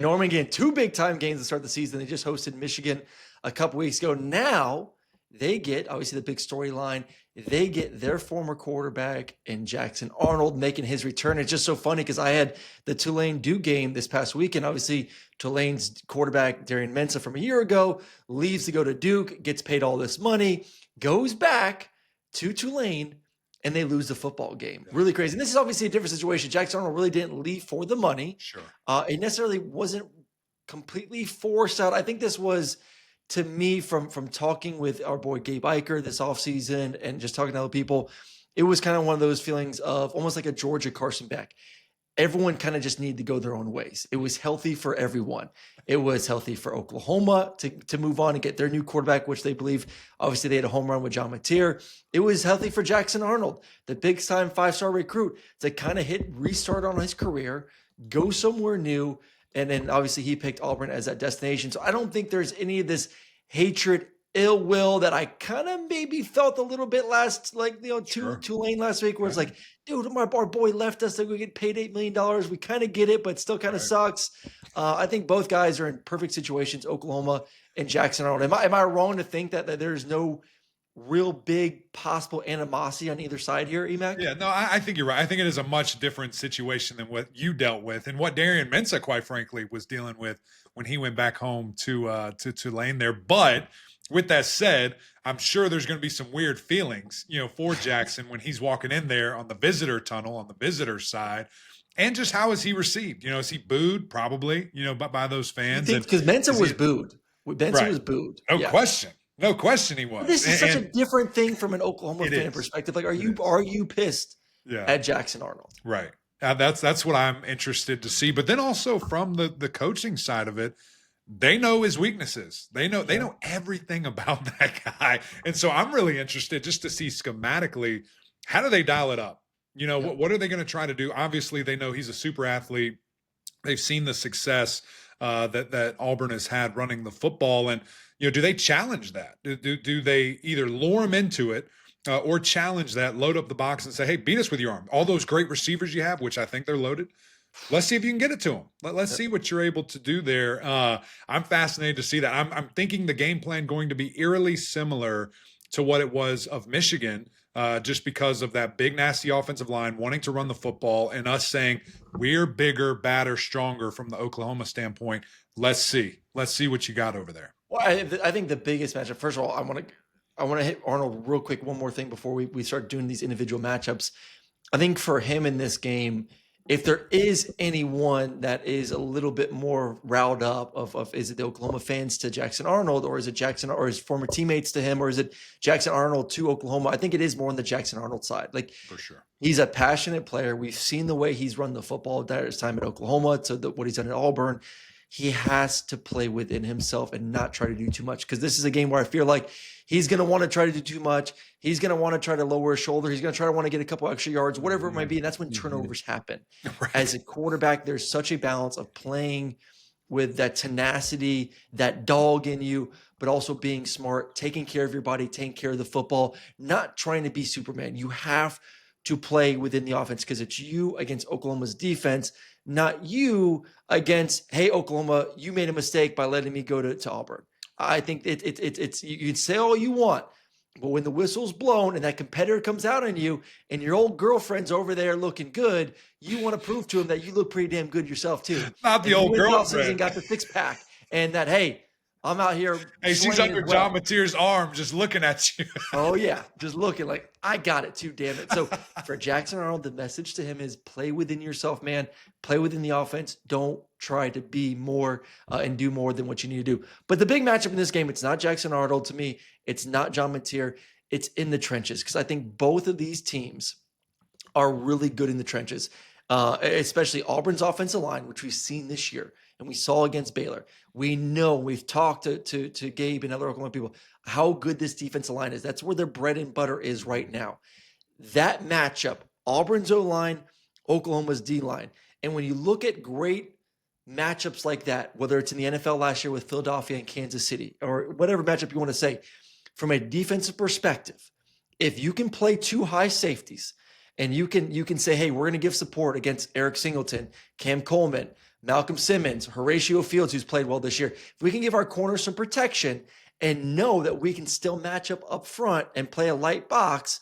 Norman getting 2 big-time games to start the season. They just hosted Michigan a couple weeks ago. Now they get, obviously, the big storyline. They get their former quarterback in Jackson Arnold making his return. It's just so funny because I had the Tulane-Duke game this past weekend. Obviously, Tulane's quarterback, Darian Mensah, from a year ago, leaves to go to Duke, gets paid all this money, goes back to Tulane, and they lose the football game. Really crazy. And this is obviously a different situation. Jackson Arnold really didn't leave for the money. Sure. It necessarily wasn't completely forced out. I think this was, to me, from talking with our boy Gabe Eicher this offseason and just talking to other people, it was kind of one of those feelings of almost like a Georgia Carson Beck. Everyone kind of just needed to go their own ways. It was healthy for everyone. It was healthy for Oklahoma to move on and get their new quarterback, which they believe, obviously, they had a home run with John Mateer. It was healthy for Jackson Arnold, the big-time 5-star recruit, to kind of restart on his career, go somewhere new, and then obviously he picked Auburn as that destination. So I don't think there's any of this hatred, ill will that I kind of maybe felt a little bit Tulane last week, where it's like, dude, our boy left us, we get paid $8 million. We kind of get it, but still kind of sucks. I think both guys are in perfect situations, Oklahoma and Jackson Arnold. Am I wrong to think that there's no real big possible animosity on either side here, Emac? Yeah, no, I think you're right. I think it is a much different situation than what you dealt with and what Darian Mensah, quite frankly, was dealing with when he went back home to Tulane there. But with that said, I'm sure there's going to be some weird feelings, for Jackson when he's walking in there on the visitor tunnel, on the visitor side. And just how is he received? Is he booed? Probably, by those fans. Because Mensah was booed. Mensah was booed. No question. No question he was. This is such a different thing from an Oklahoma fan perspective. Like, are you pissed at Jackson Arnold? Right. That's what I'm interested to see. But then also from the coaching side of it, they know his weaknesses. They know everything about that guy. And so I'm really interested just to see schematically, how do they dial it up? What are they going to try to do? Obviously, they know he's a super athlete. They've seen the success that Auburn has had running the football. And, do they challenge that? Do they either lure him into it or challenge that, load up the box and say, hey, beat us with your arm. All those great receivers you have, which I think they're loaded. Let's see if you can get it to them. Let's see what you're able to do there. I'm fascinated to see that. I'm thinking the game plan going to be eerily similar to what it was of Michigan, just because of that big, nasty offensive line wanting to run the football and us saying we're bigger, badder, stronger from the Oklahoma standpoint. Let's see what you got over there. Well, I think the biggest matchup, first of all, I want to hit Arnold real quick. One more thing before we start doing these individual matchups. I think for him in this game, if there is anyone that is a little bit more riled up of is it the Oklahoma fans to Jackson Arnold, or is it Jackson or his former teammates to him, or is it Jackson Arnold to Oklahoma? I think it is more on the Jackson Arnold side. Like, for sure, he's a passionate player. We've seen the way he's run the football at his time at Oklahoma to what he's done at Auburn. He has to play within himself and not try to do too much, because this is a game where I feel like he's going to want to try to do too much. He's going to want to try to lower his shoulder. He's going to try to want to get a couple extra yards, whatever it might be. And that's when turnovers happen. Right. As a quarterback, there's such a balance of playing with that tenacity, that dog in you, but also being smart, taking care of your body, taking care of the football, not trying to be Superman. You have to play within the offense, because it's you against Oklahoma's defense, not you against, hey, Oklahoma, you made a mistake by letting me go to Auburn. I think it's you can say all you want, but when the whistle's blown and that competitor comes out on you and your old girlfriend's over there looking good, you want to prove to him that you look pretty damn good yourself too. Not the old girlfriend. Got the six pack, and that, hey, I'm out here. Hey, she's under John Mateer's arm just looking at you. Oh, yeah. Just looking like, I got it too, damn it. So for Jackson Arnold, the message to him is play within yourself, man. Play within the offense. Don't try to be more and do more than what you need to do. But the big matchup in this game, it's not Jackson Arnold to me. It's not John Mateer. It's in the trenches, because I think both of these teams are really good in the trenches, especially Auburn's offensive line, which we've seen this year and we saw against Baylor. We know, we've talked to Gabe and other Oklahoma people, how good this defensive line is. That's where their bread and butter is right now. That matchup, Auburn's O-line, Oklahoma's D-line. And when you look at great matchups like that, whether it's in the NFL last year with Philadelphia and Kansas City, or whatever matchup you want to say, from a defensive perspective, if you can play two high safeties and you can say, hey, we're going to give support against Eric Singleton, Cam Coleman, Malcolm Simmons, Horatio Fields, who's played well this year. If we can give our corners some protection and know that we can still match up front and play a light box,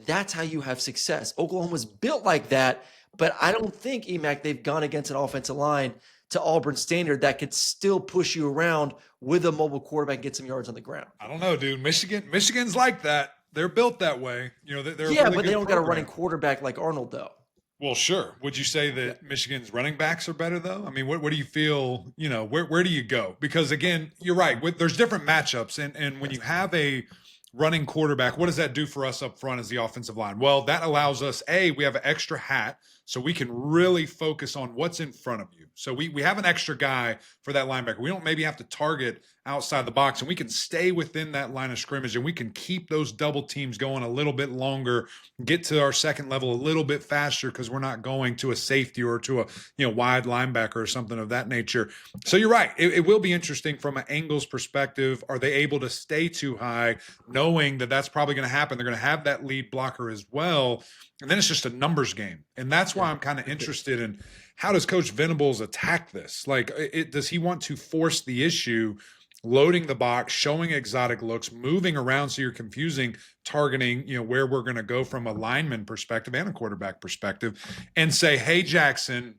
that's how you have success. Oklahoma's built like that, but I don't think, EMAC, they've gone against an offensive line to Auburn standard that could still push you around with a mobile quarterback and get some yards on the ground. I don't know, dude. Michigan's like that. They're built that way. You know, they're yeah, really but they don't got a running program. quarterback like Arnold, though. Well, sure. Would you say that Michigan's running backs are better, though? I mean, what do you feel, you know, where do you go? Because, again, you're right. There's different matchups. And when you have a running quarterback, what does that do for us up front as the offensive line? Well, that allows us, we have an extra hat, so we can really focus on what's in front of you. So we have an extra guy for that linebacker. We don't maybe have to target outside the box, and we can stay within that line of scrimmage, and we can keep those double teams going a little bit longer, get to our second level a little bit faster because we're not going to a safety or to a wide linebacker or something of that nature. So you're right. It will be interesting from an angles perspective. Are they able to stay too high, knowing that that's probably going to happen? They're going to have that lead blocker as well. And then it's just a numbers game. And that's why I'm kind of interested in how does Coach Venables attack this? Like, does he want to force the issue, loading the box, showing exotic looks, moving around so you're confusing, targeting, where we're going to go from a lineman perspective and a quarterback perspective, and say, hey, Jackson,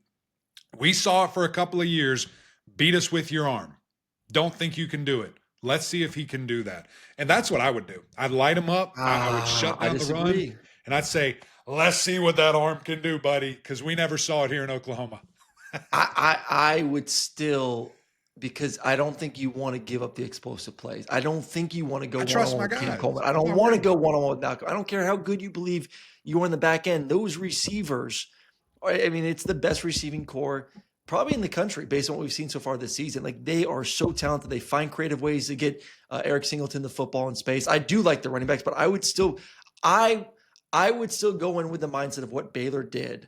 we saw it for a couple of years. Beat us with your arm. Don't think you can do it. Let's see if he can do that. And that's what I would do. I'd light him up. I would shut down the run. And I'd say, let's see what that arm can do, buddy, because we never saw it here in Oklahoma. I would still, because I don't think you want to give up the explosive plays. I don't think you want to go one-on-one with Cam Coleman. I don't want to go one-on-one with Malcolm. I don't care how good you believe you are in the back end. Those receivers, it's the best receiving core probably in the country based on what we've seen so far this season. Like, they are so talented. They find creative ways to get Eric Singleton the football in space. I do like the running backs, but I would still go in with the mindset of what Baylor did,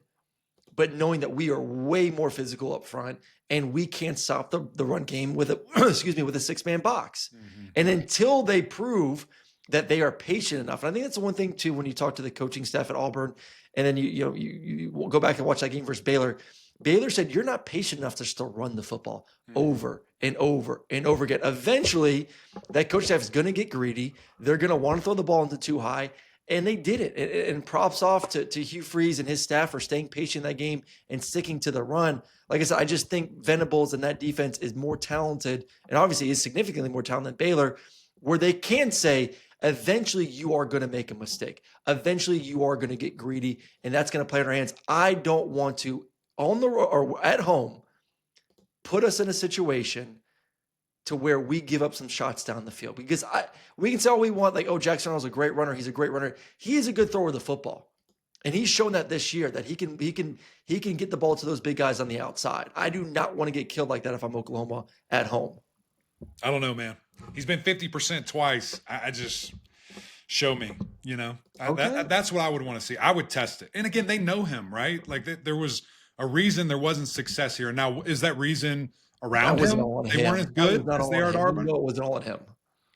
but knowing that we are way more physical up front and we can't stop the run game with a six-man box. Mm-hmm. And until they prove that they are patient enough. And I think that's the one thing too, when you talk to the coaching staff at Auburn, and then you go back and watch that game versus Baylor. Baylor said, you're not patient enough to still run the football over and over and over again. Eventually, that coach staff is going to get greedy. They're going to want to throw the ball into too high. And they did it. And props off to Hugh Freeze and his staff for staying patient in that game and sticking to the run. Like I said, I just think Venables and that defense is more talented, and obviously is significantly more talented than Baylor, where they can say, eventually you are going to make a mistake. Eventually you are going to get greedy, and that's going to play in our hands. I don't want to, on the road or at home, put us in a situation to where we give up some shots down the field, because we can say all we want, like, oh, Jackson Arnold's a great runner. He's a great runner. He is a good thrower of the football. And he's shown that this year, that he can get the ball to those big guys on the outside. I do not want to get killed like that if I'm Oklahoma at home. I don't know, man. He's been 50% twice. I just show me, okay. That's what I would want to see. I would test it. And again, they know him, right? Like, there was a reason there wasn't success here. Now, is that reason around him? They weren't as good as they are at Auburn? No, it wasn't all on him.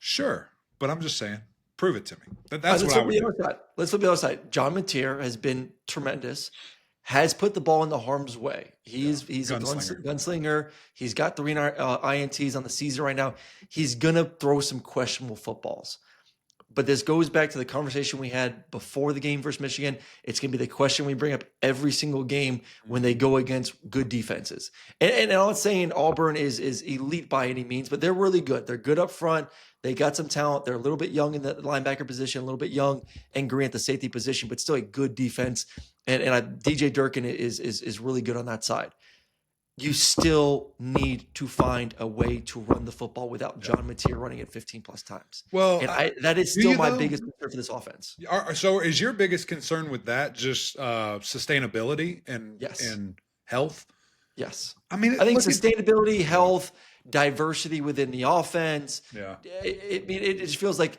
Sure. But I'm just saying, prove it to me. That's what I would do. Let's flip the other side. John Mateer has been tremendous, has put the ball into harm's way. He's a gunslinger. He's got 3 INTs on the season right now. He's going to throw some questionable footballs. But this goes back to the conversation we had before the game versus Michigan. It's going to be the question we bring up every single game when they go against good defenses. And I'm not saying Auburn is elite by any means, but they're really good. They're good up front. They got some talent. They're a little bit young in the linebacker position, a little bit young and green at the safety position, but still a good defense. And DJ Durkin is really good on that side. You still need to find a way to run the football without John Mateer running it 15 plus times. Well, and that is still my biggest concern for this offense. So is your biggest concern with that just sustainability and health? Yes. I think sustainability, health, diversity within the offense. Yeah. It just feels like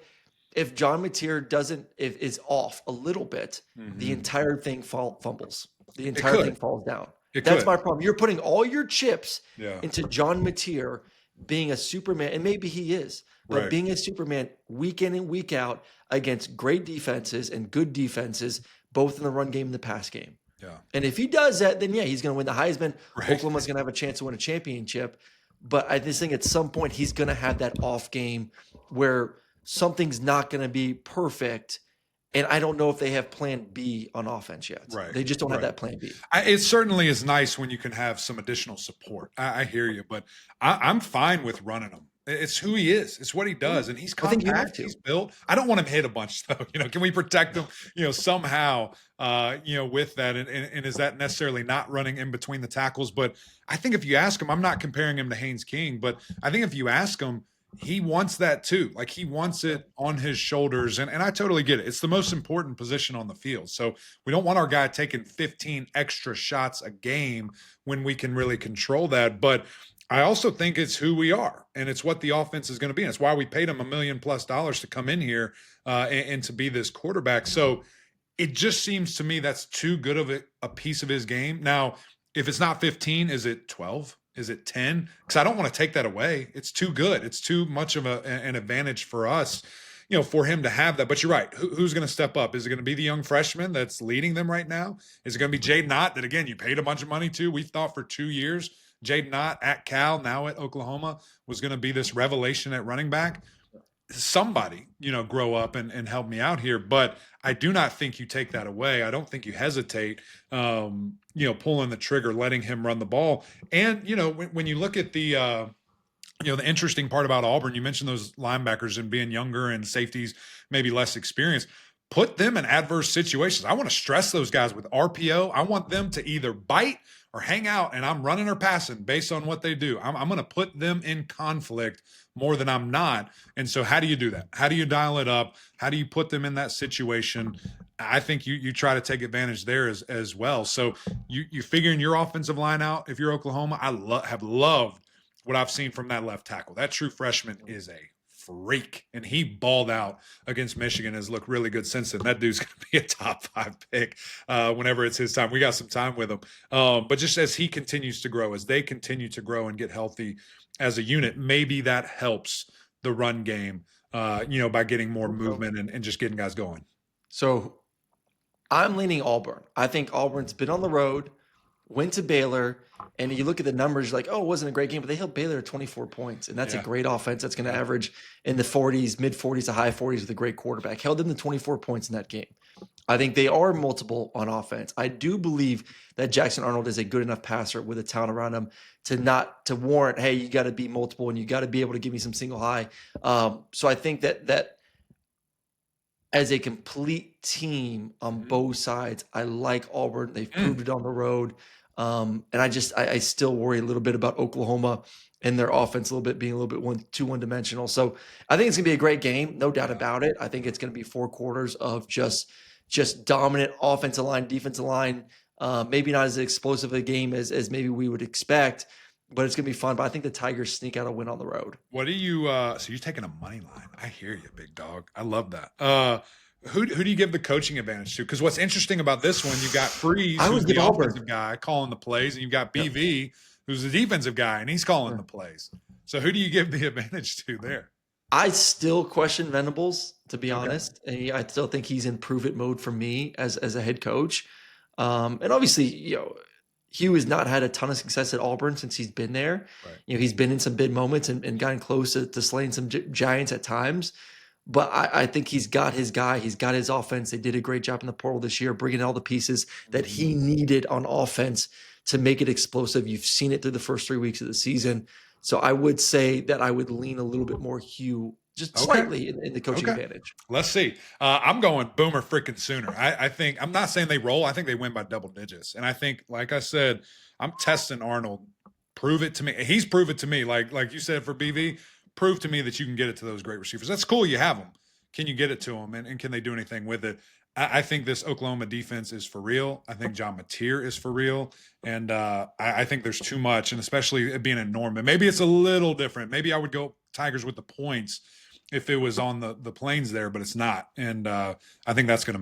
if John Mateer is off a little bit, the entire thing fumbles. The entire thing falls down. That's my problem. You're putting all your chips into John Mateer being a Superman, and maybe he is, but being a Superman week in and week out against great defenses and good defenses, both in the run game and the pass game. Yeah. And if he does that, then yeah, he's going to win the Heisman. Right. Oklahoma's going to have a chance to win a championship. But I just think at some point he's going to have that off game where something's not going to be perfect. And I don't know if they have plan B on offense yet. Right. They just don't have Right. that plan B. It certainly is nice when you can have some additional support. I hear you, but I'm fine with running him. It's who he is. It's what he does, and he's I think you have compact. to. He's built. I don't want him hit a bunch though. Can we protect him? Somehow. With that, and is that necessarily not running in between the tackles? But I think if you ask him, I'm not comparing him to Haynes King, but I think if you ask him, he wants that too. Like he wants it on his shoulders. And I totally get it. It's the most important position on the field. So we don't want our guy taking 15 extra shots a game when we can really control that. But I also think it's who we are, and it's what the offense is going to be. And it's why we paid him $1 million+ to come in here and to be this quarterback. So it just seems to me that's too good of a piece of his game. Now, if it's not 15, is it 12? Is it 10? Because I don't want to take that away. It's too good. It's too much of an advantage for us, for him to have that. But you're right. Who's going to step up? Is it going to be the young freshman that's leading them right now? Is it going to be Jaden Ott that, again, you paid a bunch of money to? We thought for 2 years, Jaden Ott at Cal, now at Oklahoma, was going to be this revelation at running back. Somebody, grow up and help me out here. But I do not think you take that away. I don't think you hesitate, pulling the trigger, letting him run the ball. And, when you look at the interesting part about Auburn, you mentioned those linebackers and being younger and safeties, maybe less experienced. Put them in adverse situations. I want to stress those guys with RPO. I want them to either bite or hang out, and I'm running or passing based on what they do. I'm going to put them in conflict more than I'm not. And so how do you do that? How do you dial it up? How do you put them in that situation? I think you try to take advantage there as well. So you figuring your offensive line out if you're Oklahoma. I have loved what I've seen from that left tackle. That true freshman is a freak, and he balled out against Michigan, has looked really good since then. That dude's going to be a top 5 pick whenever it's his time. We got some time with him. But just as he continues to grow, as they continue to grow and get healthy as a unit, maybe that helps the run game, by getting more movement and just getting guys going. So I'm leaning Auburn. I think Auburn's been on the road, went to Baylor, and you look at the numbers, you're like, oh, it wasn't a great game, but they held Baylor at 24 points, and that's a great offense that's going to average in the 40s, mid-40s to high 40s with a great quarterback. Held them to 24 points in that game. I think they are multiple on offense. I do believe that Jackson Arnold is a good enough passer with a talent around him to warrant, hey, you got to be multiple and you got to be able to give me some single high. So I think that as a complete team on both sides, I like Auburn. They've proved it on the road. And I still worry a little bit about Oklahoma and their offense a little bit being a little bit too one-dimensional. So I think it's going to be a great game, no doubt about it. I think it's going to be 4 quarters of just dominant offensive line, defensive line. Maybe not as explosive a game as maybe we would expect, but it's going to be fun. But I think the Tigers sneak out a win on the road. What do you so you're taking a money line. I hear you, big dog. I love that. Who do you give the coaching advantage to? Because what's interesting about this one, you've got Freeze, who's the offensive guy calling the plays, and you've got BV, who's the defensive guy, and he's calling the plays. So who do you give the advantage to there? I still question Venables, to be honest. And I still think he's in prove it mode for me as a head coach. And obviously, Hugh has not had a ton of success at Auburn since he's been there. Right. He's been in some big moments and gotten close to slaying some giants at times. But I think he's got his guy. He's got his offense. They did a great job in the portal this year, bringing all the pieces that he needed on offense to make it explosive. You've seen it through the first 3 weeks of the season. So I would say that I would lean a little bit more Hugh, just slightly in the coaching advantage. Let's see. I'm going Boomer freaking Sooner. I think, I'm not saying they roll. I think they win by double digits. And I think, like I said, I'm testing Arnold. Prove it to me. He's proved it to me. Like you said for BV, prove to me that you can get it to those great receivers. That's cool. You have them. Can you get it to them? And can they do anything with it? I think this Oklahoma defense is for real. I think John Mateer is for real. And I think there's too much, and especially it being in Norman. Maybe it's a little different. Maybe I would go Tigers with the points if it was on the plains there, but it's not. And I think that's going to